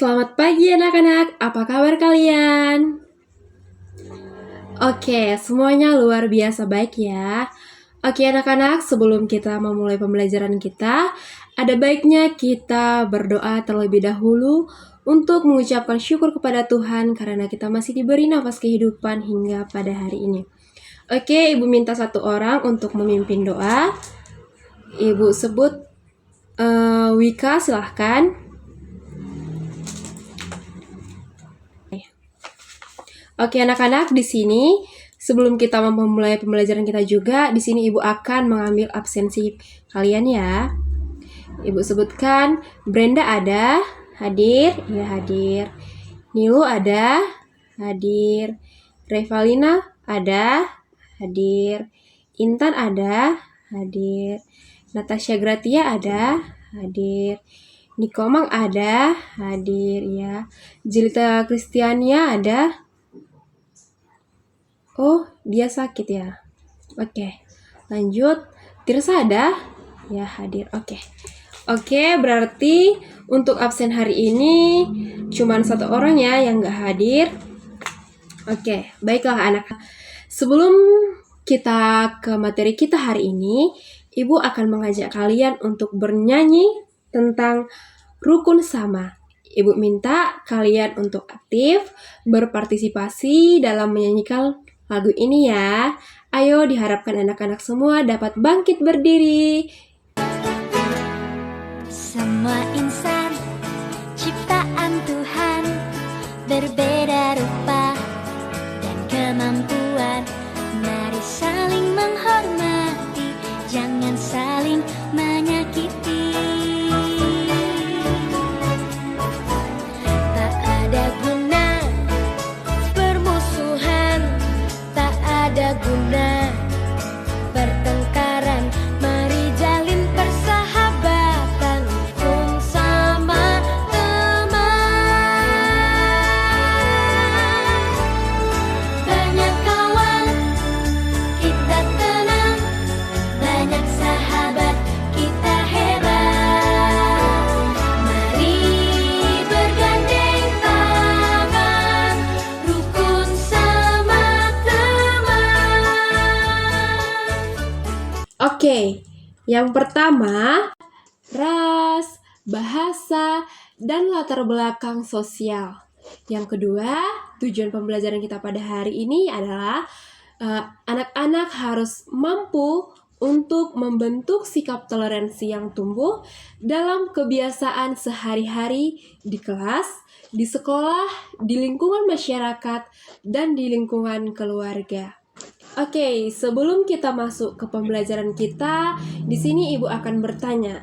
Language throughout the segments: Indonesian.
Selamat pagi anak-anak, apa kabar kalian? Oke, semuanya luar biasa baik ya. Oke anak-anak, sebelum kita memulai pembelajaran kita, ada baiknya kita berdoa terlebih dahulu untuk mengucapkan syukur kepada Tuhan karena kita masih diberi nafas kehidupan hingga pada hari ini. Oke, Ibu minta satu orang untuk memimpin doa. Ibu sebut Wika, silahkan. Oke anak-anak, di sini sebelum kita memulai pembelajaran kita juga, di sini Ibu akan mengambil absensi kalian ya. Ibu sebutkan, Brenda ada, hadir, ya hadir. Nilu ada, hadir. Revalina ada, hadir. Intan ada, hadir. Natasha Gratia ada, hadir. Nikomang ada, hadir ya. Jelita Kristiania ada. Oh, dia sakit ya. Oke, lanjut. Tirsa ada? Ya, hadir. Oke, berarti untuk absen hari ini cuman satu orang ya yang nggak hadir. Oke, baiklah anak. Sebelum kita ke materi kita hari ini, Ibu akan mengajak kalian untuk bernyanyi tentang rukun sama. Ibu minta kalian untuk aktif berpartisipasi dalam menyanyikan lagu ini ya. Ayo, diharapkan anak-anak semua dapat bangkit berdiri. Semua insan ciptaan Tuhan berbeda rupa dan kemampuan. Mari saling menghormati, jangan saling menyakiti. Tak ada guna permusuhan, tak ada guna pertengkaran. Mari jalin persahabatan, rukun sama teman. Banyak kawan, kita tenang. Banyak sahabat, kita hebat. Mari bergandeng tangan, rukun sama teman. Oke, yang pertama, ras, bahasa, dan latar belakang sosial. Yang kedua, tujuan pembelajaran kita pada hari ini adalah anak-anak harus mampu untuk membentuk sikap toleransi yang tumbuh dalam kebiasaan sehari-hari di kelas, di sekolah, di lingkungan masyarakat, dan di lingkungan keluarga. Oke, sebelum kita masuk ke pembelajaran kita, di sini Ibu akan bertanya,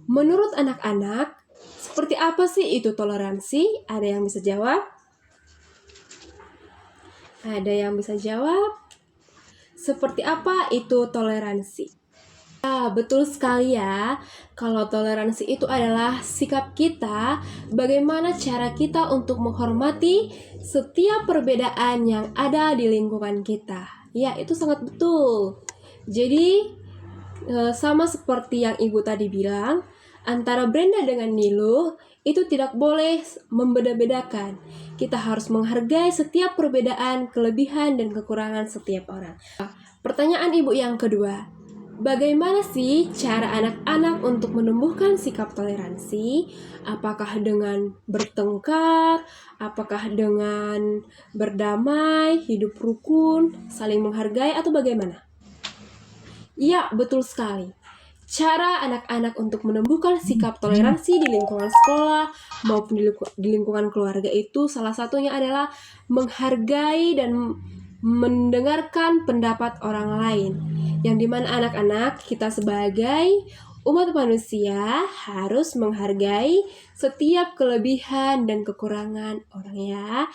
menurut anak-anak, seperti apa sih itu toleransi? Ada yang bisa jawab? Ada yang bisa jawab? Seperti apa itu toleransi? Betul sekali ya, kalau toleransi itu adalah sikap kita, bagaimana cara kita untuk menghormati setiap perbedaan yang ada di lingkungan kita. Ya, itu sangat betul. Jadi, sama seperti yang Ibu tadi bilang, antara Brenda dengan Nilu, itu tidak boleh membeda-bedakan. Kita harus menghargai setiap perbedaan, kelebihan, dan kekurangan setiap orang. Pertanyaan Ibu yang kedua, bagaimana sih cara anak-anak untuk menumbuhkan sikap toleransi? Apakah dengan bertengkar? Apakah dengan berdamai, hidup rukun, saling menghargai, atau bagaimana? Ya, betul sekali. Cara anak-anak untuk menumbuhkan sikap toleransi di lingkungan sekolah maupun di lingkungan keluarga itu salah satunya adalah menghargai dan mendengarkan pendapat orang lain. Yang dimana anak-anak kita sebagai umat manusia harus menghargai setiap kelebihan dan kekurangan orang ya.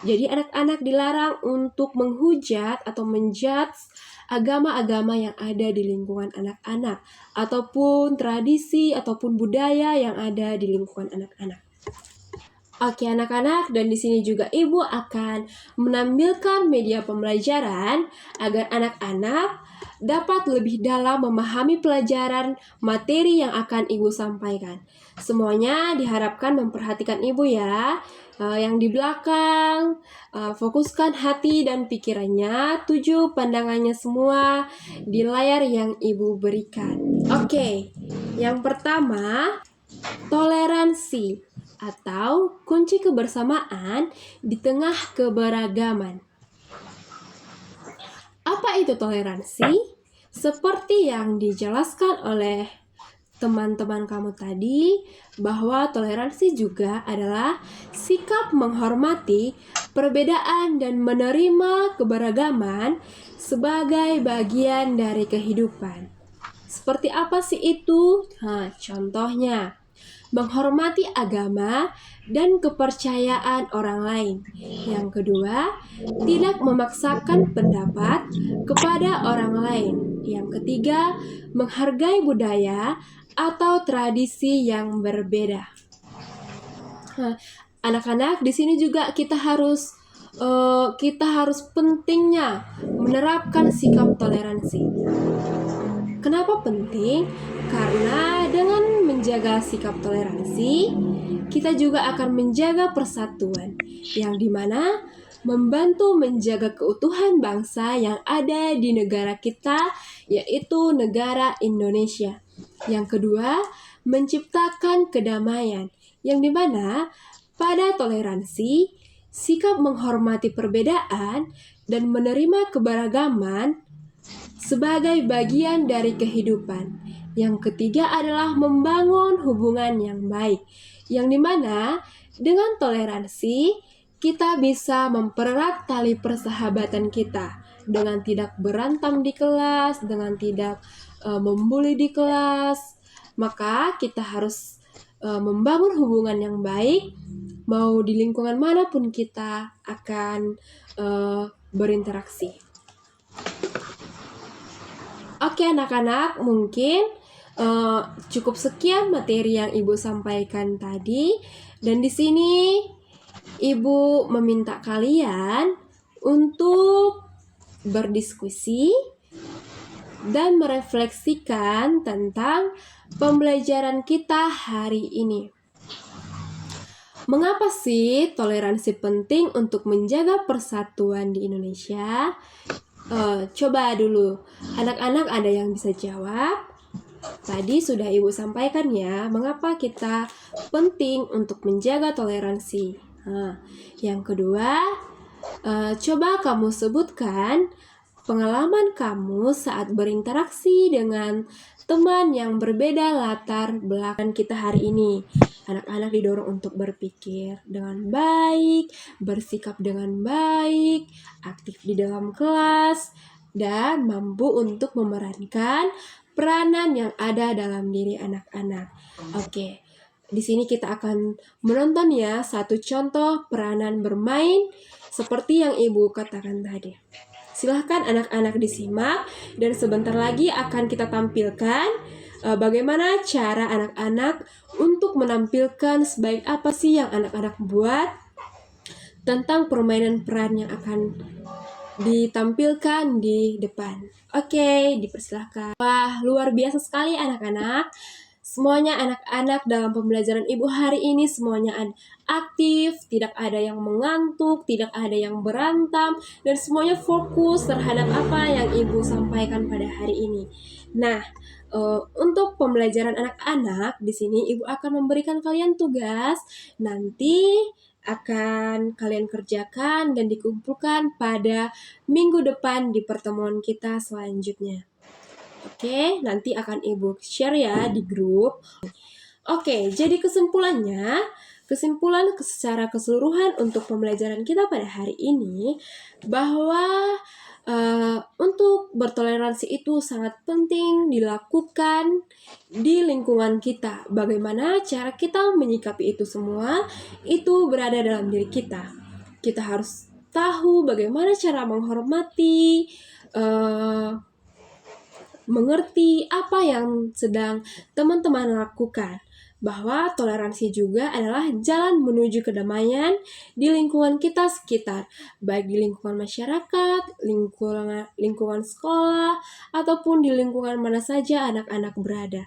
Jadi anak-anak dilarang untuk menghujat atau menjudge agama-agama yang ada di lingkungan anak-anak ataupun tradisi ataupun budaya yang ada di lingkungan anak-anak. Oke anak-anak, dan di sini juga Ibu akan menampilkan media pembelajaran agar anak-anak dapat lebih dalam memahami pelajaran materi yang akan Ibu sampaikan. Semuanya diharapkan memperhatikan Ibu ya. Yang di belakang, fokuskan hati dan pikirannya, tuju pandangannya semua di layar yang Ibu berikan. Oke, yang pertama, toleransi atau kunci kebersamaan di tengah keberagaman. Apa itu toleransi? Seperti yang dijelaskan oleh teman-teman kamu tadi, bahwa toleransi juga adalah sikap menghormati perbedaan dan menerima keberagaman sebagai bagian dari kehidupan. Seperti apa sih itu? Contohnya, menghormati agama dan kepercayaan orang lain. Yang kedua, tidak memaksakan pendapat kepada orang lain. Yang ketiga, menghargai budaya atau tradisi yang berbeda. Anak-anak, di sini juga kita harus pentingnya menerapkan sikap toleransi. Kenapa penting? Karena dengan menjaga sikap toleransi, kita juga akan menjaga persatuan, yang dimana membantu menjaga keutuhan bangsa yang ada di negara kita, yaitu negara Indonesia. Yang kedua, menciptakan kedamaian, yang dimana pada toleransi, sikap menghormati perbedaan dan menerima keberagaman sebagai bagian dari kehidupan. Yang ketiga adalah membangun hubungan yang baik, yang dimana dengan toleransi kita bisa mempererat tali persahabatan kita dengan tidak berantem di kelas, dengan tidak membuli di kelas. Maka kita harus membangun hubungan yang baik, mau di lingkungan manapun kita akan berinteraksi. Oke anak-anak, mungkin cukup sekian materi yang Ibu sampaikan tadi, dan di sini Ibu meminta kalian untuk berdiskusi dan merefleksikan tentang pembelajaran kita hari ini. Mengapa sih toleransi penting untuk menjaga persatuan di Indonesia? Coba dulu, anak-anak ada yang bisa jawab? Tadi sudah Ibu sampaikan ya, mengapa kita penting untuk menjaga toleransi. Yang kedua, coba kamu sebutkan pengalaman kamu saat berinteraksi dengan teman yang berbeda latar belakang kita hari ini. Anak-anak didorong untuk berpikir dengan baik, bersikap dengan baik, aktif di dalam kelas, dan mampu untuk memerankan peranan yang ada dalam diri anak-anak. Oke, di sini kita akan menonton ya satu contoh peranan bermain seperti yang Ibu katakan tadi. Silahkan anak-anak disimak, dan sebentar lagi akan kita tampilkan bagaimana cara anak-anak untuk menampilkan sebaik apa sih yang anak-anak buat tentang permainan peran yang akan ditampilkan di depan. Oke, dipersilahkan. Wah, luar biasa sekali anak-anak. Semuanya anak-anak dalam pembelajaran Ibu hari ini semuanya aktif, tidak ada yang mengantuk, tidak ada yang berantem, dan semuanya fokus terhadap apa yang Ibu sampaikan pada hari ini. Nah, untuk pembelajaran anak-anak di sini Ibu akan memberikan kalian tugas, nanti akan kalian kerjakan dan dikumpulkan pada minggu depan di pertemuan kita selanjutnya. Oke, nanti akan Ibu share ya di grup. Oke, jadi kesimpulan secara keseluruhan untuk pembelajaran kita pada hari ini, bahwa untuk bertoleransi itu sangat penting dilakukan di lingkungan kita. Bagaimana cara kita menyikapi itu semua, itu berada dalam diri kita. Kita harus tahu bagaimana cara menghormati, mengerti apa yang sedang teman-teman lakukan. bahwa toleransi juga adalah jalan menuju kedamaian di lingkungan kita sekitar, baik di lingkungan masyarakat, lingkungan sekolah, ataupun di lingkungan mana saja anak-anak berada.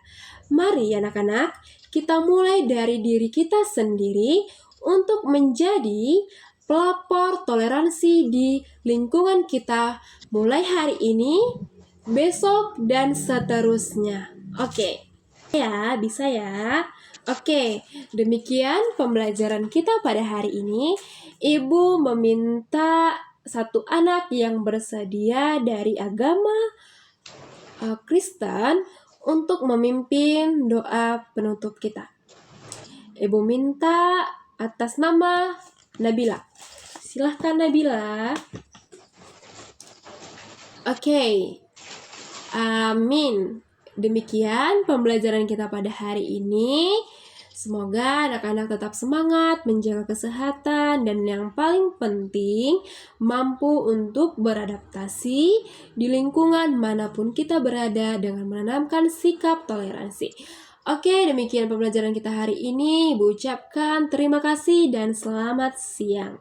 Mari anak-anak, kita mulai dari diri kita sendiri untuk menjadi pelapor toleransi di lingkungan kita mulai hari ini, besok, dan seterusnya. Oke. Ya, bisa ya. Oke, demikian pembelajaran kita pada hari ini. Ibu meminta satu anak yang bersedia dari agama Kristen untuk memimpin doa penutup kita. Ibu minta atas nama Nabila. Silahkan Nabila. Oke. Amin. Demikian pembelajaran kita pada hari ini. Semoga anak-anak tetap semangat, menjaga kesehatan, dan yang paling penting mampu untuk beradaptasi di lingkungan manapun kita berada dengan menanamkan sikap toleransi. Oke, demikian pembelajaran kita hari ini. Ibu ucapkan terima kasih dan selamat siang.